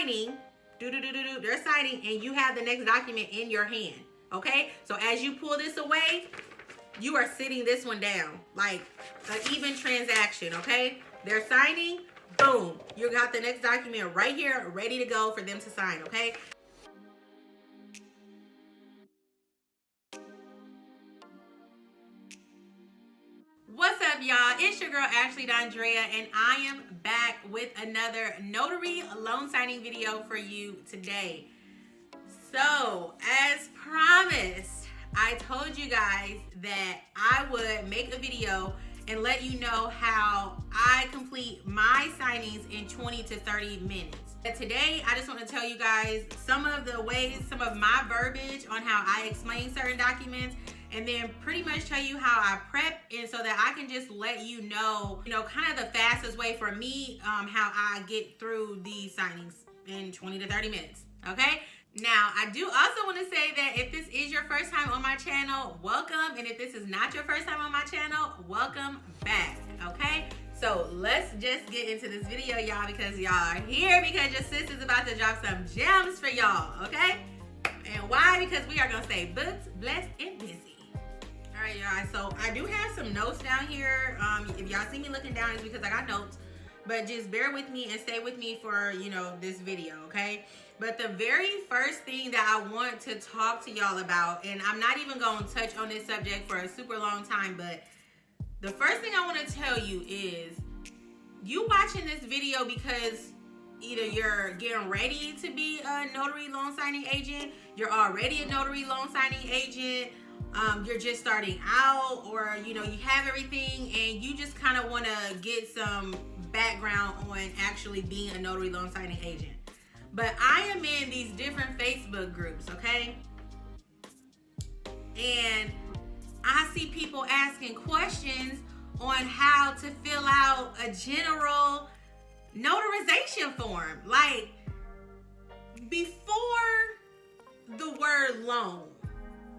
signing, they're signing, and you have the next document in your hand, okay? So as you pull this away, you are sitting this one down, like an even transaction, okay? They're signing, boom. You got the next document right here, ready to go for them to sign, okay? What's up, y'all? It's your girl, Ashley DonDrea, and I am back with another notary loan signing video for you today. So, as promised, I told you guys that I would make a video and let you know how I complete my signings in 20 to 30 minutes. But today, I just want to tell you guys some of the ways, some of my verbiage on how I explain certain documents, and then pretty much tell you how I prep, and so that I can just let you know, kind of the fastest way for me, how I get through these signings in 20 to 30 minutes, okay? Now, I do also want to say that if this is your first time on my channel, welcome. And if this is not your first time on my channel, welcome back, okay? So let's just get into this video, y'all, because y'all are here because your sis is about to drop some gems for y'all, okay? And why? Because we are going to stay booked, blessed, and busy. All right, y'all. So I do have some notes down here. If y'all see me looking down, it's because I got notes. But just bear with me and stay with me for, this video, okay? But the very first thing that I want to talk to y'all about, and I'm not even going to touch on this subject for a super long time, but the first thing I want to tell you is you watching this video because either you're getting ready to be a notary loan signing agent, you're already a notary loan signing agent, you're just starting out, or you have everything and you just kind of want to get some background on actually being a notary loan signing agent. But I am in these different Facebook groups, okay? And I see people asking questions on how to fill out a general notarization form. Like, before the word loan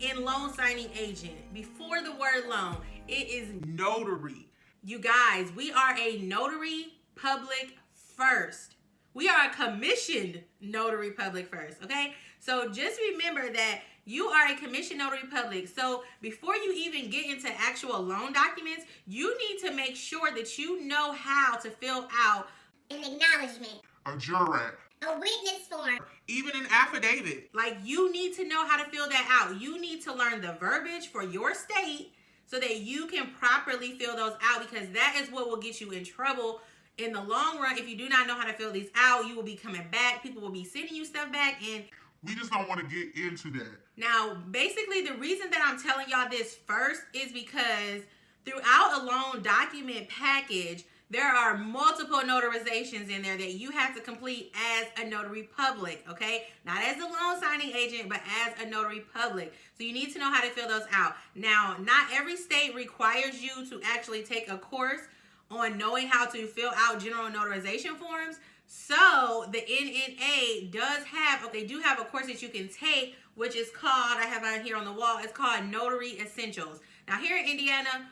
in loan signing agent, before the word loan, it is notary. You guys, we are a notary public first. We are a commissioned notary public first, okay? So just remember that you are a commissioned notary public. So before you even get into actual loan documents, you need to make sure that you know how to fill out an acknowledgement, a jurat, a witness form, even an affidavit. Like, you need to know how to fill that out. You need to learn the verbiage for your state so that you can properly fill those out, because that is what will get you in trouble in the long run. If you do not know how to fill these out, you will be coming back. People will be sending you stuff back, and we just don't want to get into that. Now, basically, the reason that I'm telling y'all this first is because throughout a loan document package, there are multiple notarizations in there that you have to complete as a notary public, okay? Not as a loan signing agent, but as a notary public. So you need to know how to fill those out. Now, not every state requires you to actually take a course on knowing how to fill out general notarization forms. So the NNA does have, they do have a course that you can take, which is called, I have it here on the wall, it's called Notary Essentials. Now here in Indiana,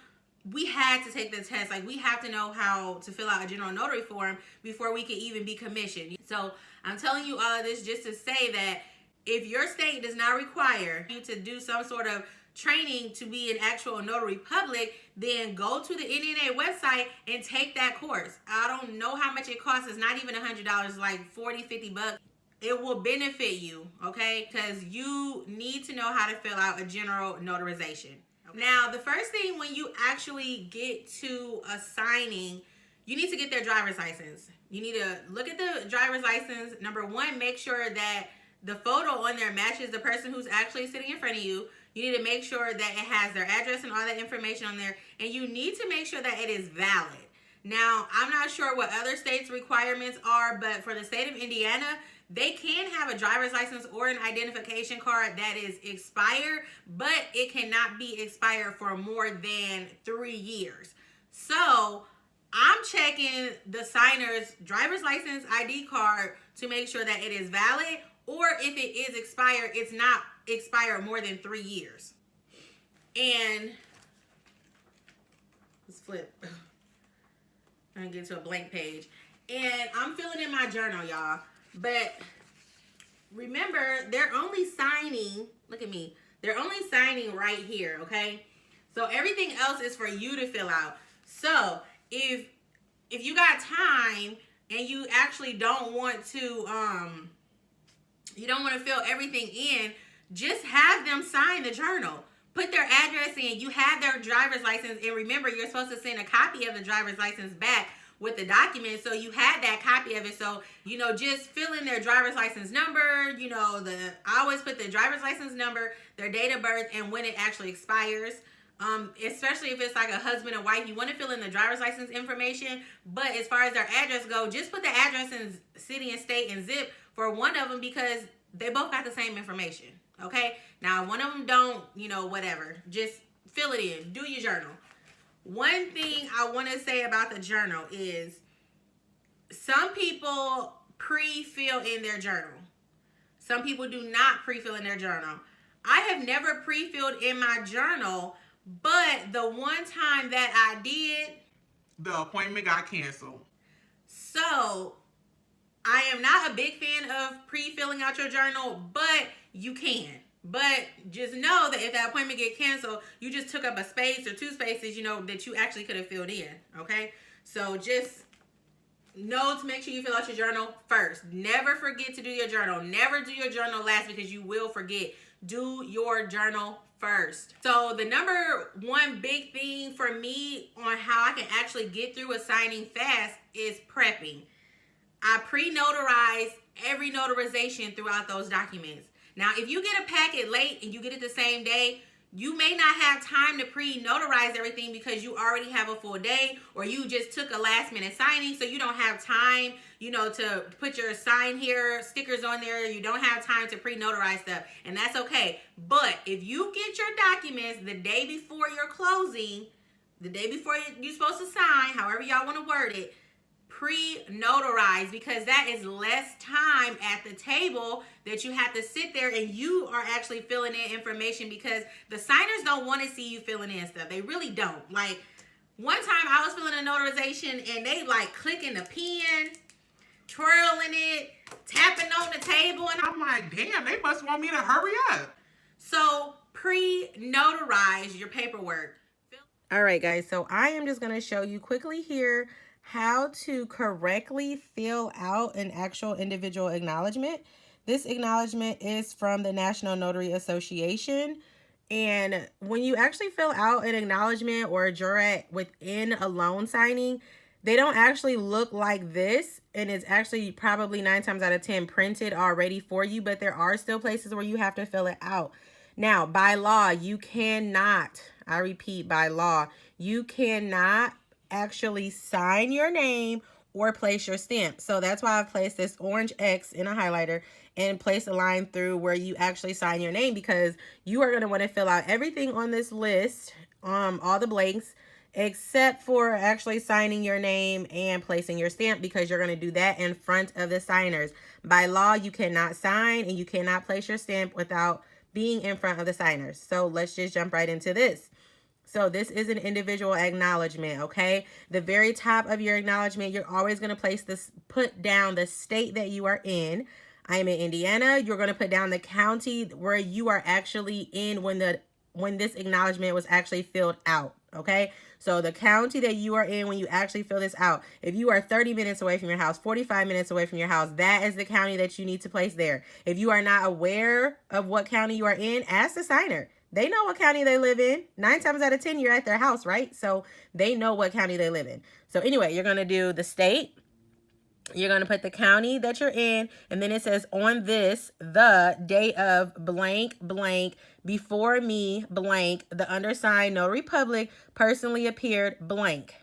we had to take the test. Like, we have to know how to fill out a general notary form before we can even be commissioned. So I'm telling you all of this just to say that if your state does not require you to do some sort of training to be an actual notary public, then go to the NNA website and take that course. I don't know how much it costs. It's not even $100, like 40, 50 bucks. It will benefit you, okay? Because you need to know how to fill out a general notarization. Now, the first thing when you actually get to a signing, you need to get their driver's license. You need to look at the driver's license. Number one, make sure that the photo on there matches the person who's actually sitting in front of you. You need to make sure that it has their address and all that information on there. And you need to make sure that it is valid. Now, I'm not sure what other states' requirements are, but for the state of Indiana, they can have a driver's license or an identification card that is expired, but it cannot be expired for more than 3 years. So I'm checking the signer's driver's license ID card to make sure that it is valid, or if it is expired, it's not expired more than 3 years. And let's flip. I'm gonna get to a blank page. And I'm filling in my journal, y'all. But remember, they're only signing, look at me, they're only signing right here, okay? So everything else is for you to fill out. So if you got time and you actually don't want to fill everything in, just have them sign the journal. Put their address in. You have their driver's license, and remember, you're supposed to send a copy of the driver's license back with the document, so you had that copy of it. So, just fill in their driver's license number, I always put the driver's license number, their date of birth, and when it actually expires. Especially if it's like a husband and wife, you want to fill in the driver's license information. But as far as their address go, just put the address in city and state and zip for one of them, because they both got the same information. Okay, now one of them don't, whatever, just fill it in, do your journal. One thing I want to say about the journal is some people pre-fill in their journal. Some people do not pre-fill in their journal. I have never pre-filled in my journal, but the one time that I did, The appointment got canceled. So I am not a big fan of pre-filling out your journal, but you can. But just know that if that appointment get canceled, you just took up a space or two spaces, that you actually could have filled in, okay? So just know to make sure you fill out your journal first. Never forget to do your journal. Never do your journal last, because you will forget. Do your journal first. So the number one big thing for me on how I can actually get through a signing fast is prepping. I pre-notarize every notarization throughout those documents. Now, if you get a packet late and you get it the same day, you may not have time to pre-notarize everything because you already have a full day, or you just took a last minute signing, so you don't have time, to put your sign here, stickers on there. You don't have time to pre-notarize stuff, and that's okay. But if you get your documents the day before your closing, the day before you're supposed to sign, however y'all want to word it, pre-notarize, because that is less time at the table that you have to sit there and you are actually filling in information, because the signers don't want to see you filling in stuff. They really don't. Like, one time I was filling a notarization and they like clicking the pen, twirling it, tapping on the table, and I'm like, damn, they must want me to hurry up. So pre-notarize your paperwork. All right, guys, so I am just going to show you quickly here how to correctly fill out an actual individual acknowledgement. This acknowledgement is from the National Notary Association. And when you actually fill out an acknowledgement or a jurat within a loan signing, they don't actually look like this. And it's actually probably 9 times out of 10 printed already for you. But there are still places where you have to fill it out. Now, by law, you cannot, I repeat, by law, you cannot actually sign your name or place your stamp. So that's why I've placed this orange X in a highlighter and place a line through where you actually sign your name, because you are going to want to fill out everything on this list, all the blanks, except for actually signing your name and placing your stamp, because you're going to do that in front of the signers. By law, you cannot sign and you cannot place your stamp without being in front of the signers. So let's just jump right into this. So this is an individual acknowledgement, okay? The very top of your acknowledgement, you're always going to place this, put down the state that you are in. I am in Indiana. You're going to put down the county where you are actually in when this acknowledgement was actually filled out, okay? So the county that you are in when you actually fill this out. If you are 30 minutes away from your house, 45 minutes away from your house, that is the county that you need to place there. If you are not aware of what county you are in, ask the signer. They know what county they live in. 9 times out of 10, you're at their house, right? So they know what county they live in. So anyway, you're going to do the state. You're going to put the county that you're in. And then it says, on this, the day of blank, blank, before me, blank, the undersigned notary public personally appeared, blank.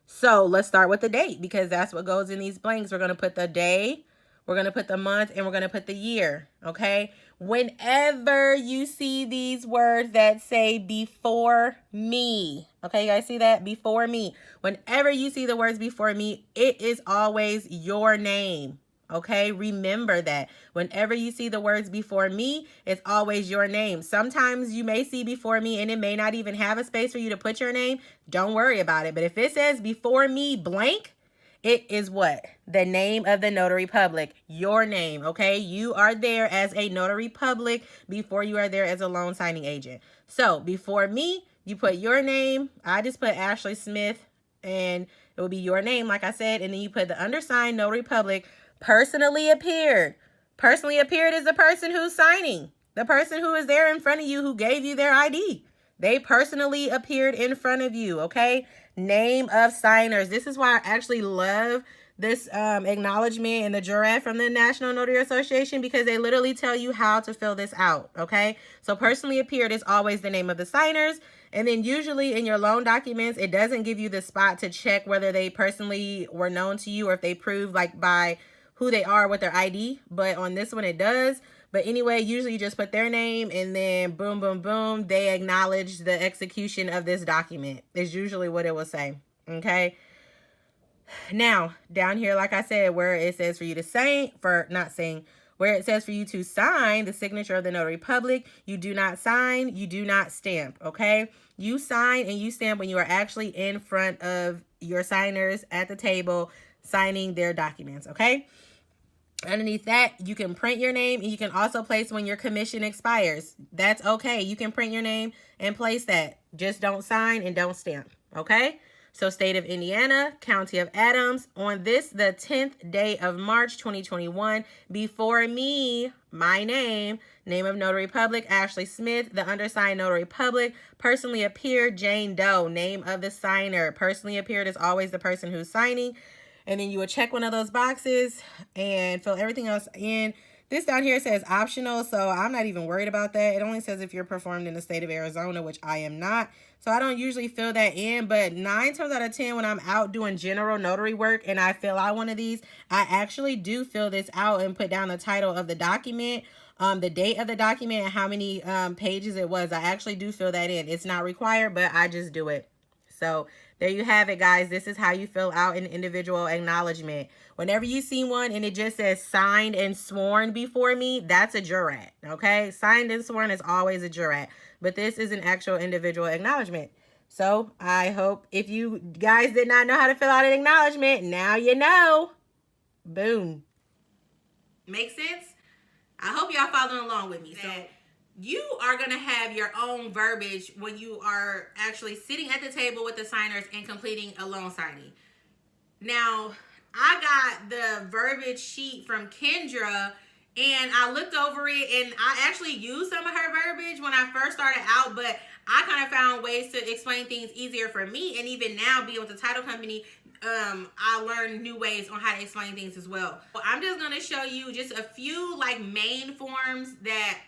So let's start with the date, because that's what goes in these blanks. We're going to put the day, we're going to put the month, and we're going to put the year, okay? Whenever you see these words that say before me, okay, you guys see that? Before me. Whenever you see the words before me, it is always your name, okay? Remember that. Whenever you see the words before me, it's always your name. Sometimes you may see before me and it may not even have a space for you to put your name. Don't worry about it. But if it says before me blank, It is what? The name of the notary public, your name, okay? You are there as a notary public before you are there as a loan signing agent. So before me, you put your name. I just put Ashley Smith, and it will be your name, like I said, and then you put the undersigned notary public, personally appeared. Personally appeared is the person who's signing, the person who is there in front of you who gave you their ID. They personally appeared in front of you, okay? Name of signers. This is why I actually love this acknowledgement and the jurat from the National Notary Association, because they literally tell you how to fill this out, okay? So personally appeared is always the name of the signers. And then usually in your loan documents, it doesn't give you the spot to check whether they personally were known to you or if they prove like by who they are with their ID. But on this one, it does. But anyway, usually you just put their name and then boom, boom, boom. They acknowledge the execution of this document is usually what it will say. Okay. Now, down here, like I said, where it says for you to sign, where it says for you to sign the signature of the notary public, you do not sign, you do not stamp, okay? You sign and you stamp when you are actually in front of your signers at the table signing their documents, okay? Underneath that, you can print your name, and you can also place when your commission expires. That's okay. You can print your name and place that. Just don't sign and don't stamp, okay? So state of Indiana, county of Adams, on this, the 10th day of March, 2021, before me, my name of notary public, Ashley Smith, the undersigned notary public, personally appeared, Jane Doe, name of the signer. Personally appeared is always the person who's signing. And then you would check one of those boxes and fill everything else in. This down here says optional, so I'm not even worried about that. It only says if you're performed in the state of Arizona, which I am not. So I don't usually fill that in, but 9 times out of 10 when I'm out doing general notary work and I fill out one of these, I actually do fill this out and put down the title of the document, the date of the document, and how many pages it was. I actually do fill that in. It's not required, but I just do it. So there you have it, guys. This is how you fill out an individual acknowledgement. Whenever you see one and it just says signed and sworn before me, that's a jurat, okay? Signed and sworn is always a jurat, but this is an actual individual acknowledgement. So I hope if you guys did not know how to fill out an acknowledgement, now you know. Boom. Make sense? I hope y'all following along with me. So you are going to have your own verbiage when you are actually sitting at the table with the signers and completing a loan signing. Now, I got the verbiage sheet from Kendra, and I looked over it, and I actually used some of her verbiage when I first started out, but I kind of found ways to explain things easier for me, and even now, being with the title company, I learned new ways on how to explain things as well. So I'm just going to show you just a few like main forms that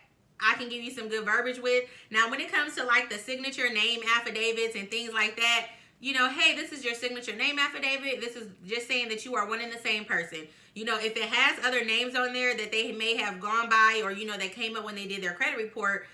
I can give you some good verbiage with. Now, when it comes to like the signature name affidavits and things like that, you know, hey, this is your signature name affidavit. This is just saying that you are one and the same person. You know, if it has other names on there that they may have gone by, or, you know, that came up when they did their credit report,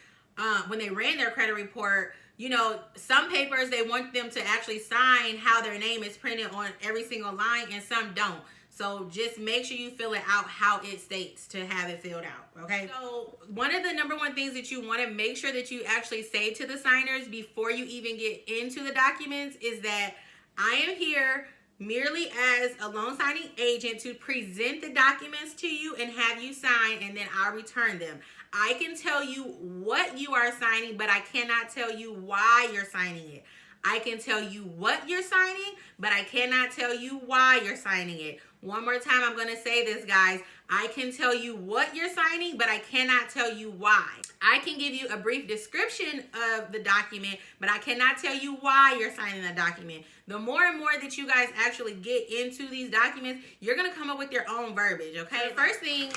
when they ran their credit report, you know, some papers, they want them to actually sign how their name is printed on every single line, and some don't. So just make sure you fill it out how it states to have it filled out, okay? So one of the number one things that you want to make sure that you actually say to the signers before you even get into the documents is that I am here merely as a loan signing agent to present the documents to you and have you sign, and then I'll return them. I can tell you what you are signing, but I cannot tell you why you're signing it. I can tell you what you're signing, but I cannot tell you why you're signing it. One more time, I'm going to say this, guys. I can tell you what you're signing, but I cannot tell you why. I can give you a brief description of the document, but I cannot tell you why you're signing the document. The more and more that you guys actually get into these documents, you're going to come up with your own verbiage, okay? First thing,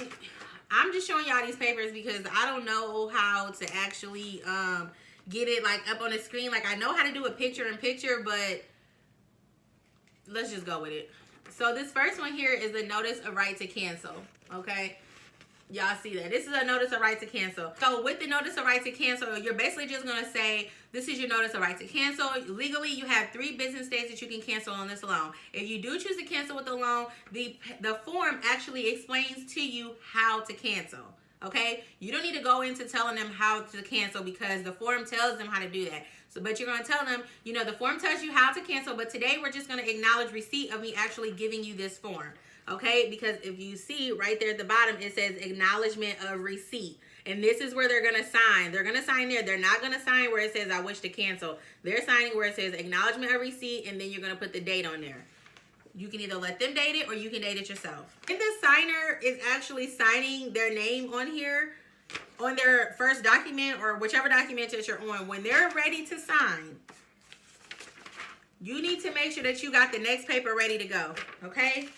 I'm just showing y'all these papers because I don't know how to actually get it like up on the screen. Like, I know how to do a picture-in-picture, but let's just go with it. So this first one here is the notice of right to cancel, okay? Y'all see that? This is a notice of right to cancel. So with the notice of right to cancel, you're basically just going to say, this is your notice of right to cancel. Legally, you have 3 business days that you can cancel on this loan. If you do choose to cancel with the loan, the form actually explains to you how to cancel. Okay, you don't need to go into telling them how to cancel because the form tells them how to do that. So, but you're going to tell them, you know, the form tells you how to cancel, but today we're just going to acknowledge receipt of me actually giving you this form. Okay, because if you see right there at the bottom, it says acknowledgement of receipt. And this is where they're going to sign. They're going to sign there. They're not going to sign where it says I wish to cancel. They're signing where it says acknowledgement of receipt, and then you're going to put the date on there. You can either let them date it or you can date it yourself. And the signer is actually signing their name on here on their first document or whichever document that you're on. When they're ready to sign, you need to make sure that you got the next paper ready to go. Okay?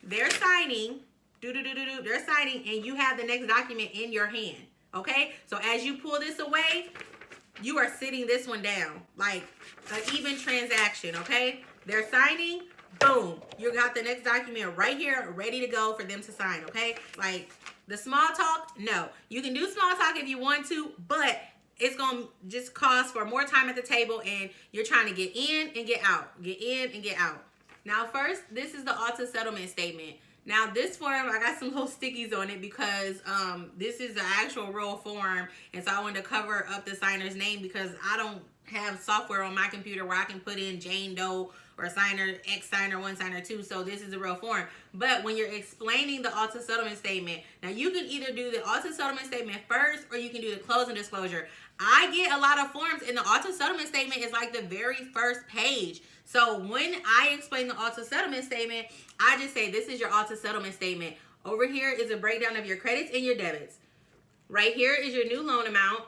They're signing, they're signing, and you have the next document in your hand. Okay? So as you pull this away, you are sitting this one down like an even transaction. Okay? They're signing. Boom, you got the next document right here ready to go for them to sign. Okay, like the small talk, no, you can do small talk if you want to, but it's gonna just cost for more time at the table, and you're trying to get in and get out, get in and get out. Now first, this is the auto settlement statement. Now this form, I got some little stickies on it because this is the actual real form, and so I wanted to cover up the signer's name because I don't have software on my computer where I can put in Jane Doe or signer X signer 1 signer 2, so this is a real form. But when you're explaining the auto settlement statement, now you can either do the auto settlement statement first or you can do the closing disclosure. I get a lot of forms and the auto settlement statement is like the very first page. So when I explain the auto settlement statement, I just say this is your auto settlement statement. Over here is a breakdown of your credits and your debits. Right here is your new loan amount.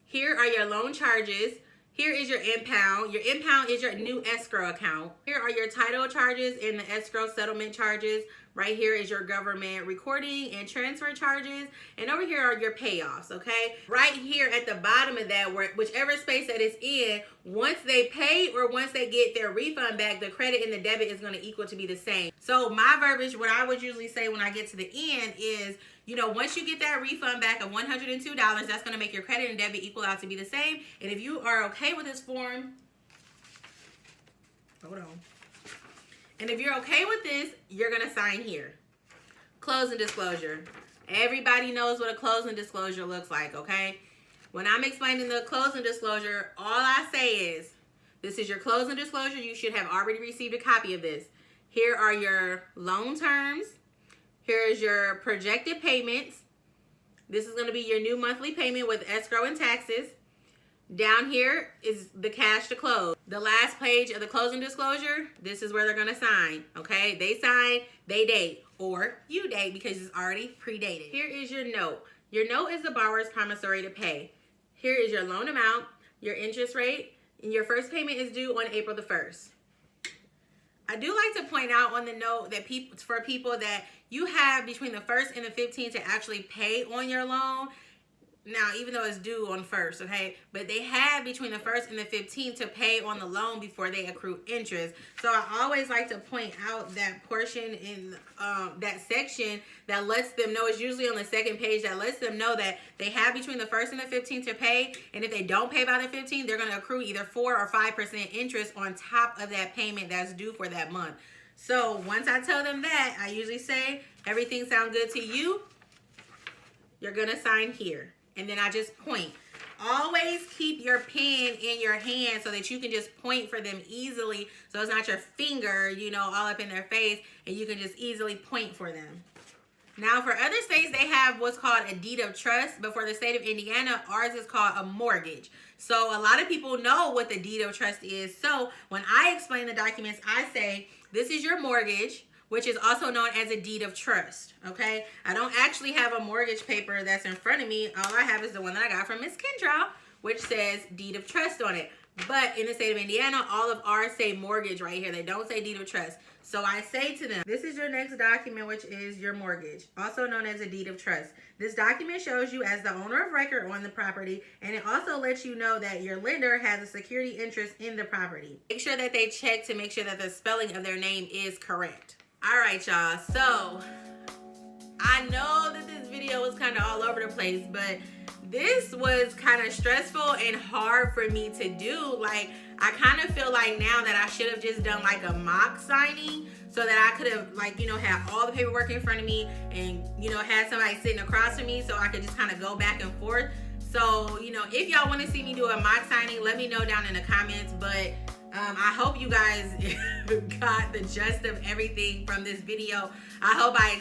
Here are your loan charges. Here is your impound. Your impound is your new escrow account. Here are your title charges and the escrow settlement charges. Right here is your government recording and transfer charges. And over here are your payoffs, okay? Right here at the bottom of that, whichever space that it's in, once they pay or once they get their refund back, the credit and the debit is going to equal to be the same. So my verbiage, what I would usually say when I get to the end is, you know, once you get that refund back of $102, that's going to make your credit and debit equal out to be the same. And if you are okay with this form, hold on. And if you're okay with this, you're going to sign here. Closing disclosure. Everybody knows what a closing disclosure looks like, okay? When I'm explaining the closing disclosure, all I say is, this is your closing disclosure. You should have already received a copy of this. Here are your loan terms. Here is your projected payments. This is going to be your new monthly payment with escrow and taxes. Down here is the cash to close. The last page of the closing disclosure, this is where they're going to sign, okay? They sign, they date, or you date because it's already predated. Here is your note. Your note is the borrower's promissory to pay. Here is your loan amount, your interest rate, and your first payment is due on April the 1st. I do like to point out on the note that for people that you have between the 1st and the 15th to actually pay on your loan. Now, even though it's due on 1st, okay? But they have between the 1st and the 15th to pay on the loan before they accrue interest. So I always like to point out that portion in that section that lets them know, it's usually on the second page, that lets them know that they have between the 1st and the 15th to pay. And if they don't pay by the 15th, they're going to accrue either 4 or 5% interest on top of that payment that's due for that month. So once I tell them that, I usually say, everything sounds good to you? You're going to sign here. And then I just point. Always keep your pen in your hand so that you can just point for them easily. So it's not your finger, you know, all up in their face. And you can just easily point for them. Now, for other states, they have what's called a deed of trust. But for the state of Indiana, ours is called a mortgage. So a lot of people know what the deed of trust is. So when I explain the documents, I say, this is your mortgage, which is also known as a deed of trust, okay? I don't actually have a mortgage paper that's in front of me. All I have is the one that I got from Miss Kendra, which says deed of trust on it. But in the state of Indiana, all of ours say mortgage right here. They don't say deed of trust. So I say to them, this is your next document, which is your mortgage, also known as a deed of trust. This document shows you as the owner of record on the property, and it also lets you know that your lender has a security interest in the property. Make sure that they check to make sure that the spelling of their name is correct. All right, y'all. So I know that this video was kind of all over the place, but this was kind of stressful and hard for me to do. Like, I kind of feel like now that I should have just done like a mock signing so that I could have, like, you know, had all the paperwork in front of me and, you know, had somebody sitting across from me so I could just kind of go back and forth. So, you know, if y'all want to see me do a mock signing, let me know down in the comments. But I hope you guys got the gist of everything from this video. I hope I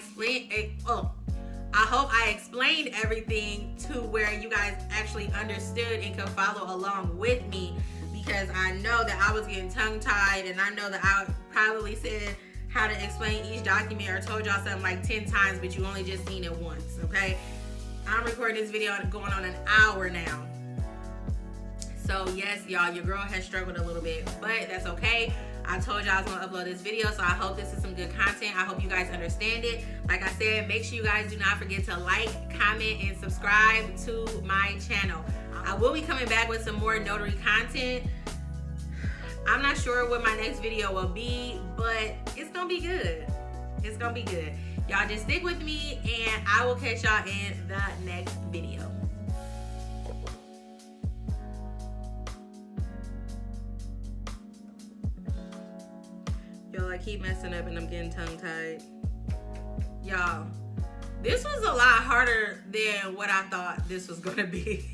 explained everything to where you guys actually understood and could follow along with me, because I know that I was getting tongue-tied, and I know that I probably said how to explain each document or told y'all something like 10 times, but you only just seen it once, okay? I'm recording this video going on an hour now. So yes, y'all, your girl has struggled a little bit, but that's okay. I told y'all I was gonna upload this video, so I hope this is some good content. I hope you guys understand it. Like I said, make sure you guys do not forget to like, comment, and subscribe to my channel. I will be coming back with some more notary content. I'm not sure what my next video will be, but it's gonna be good. It's gonna be good. Y'all just stick with me, and I will catch y'all in the next video. Y'all, I keep messing up and I'm getting tongue-tied. Y'all, this was a lot harder than what I thought this was gonna be.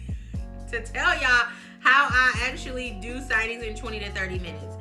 To tell y'all how I actually do signings in 20 to 30 minutes.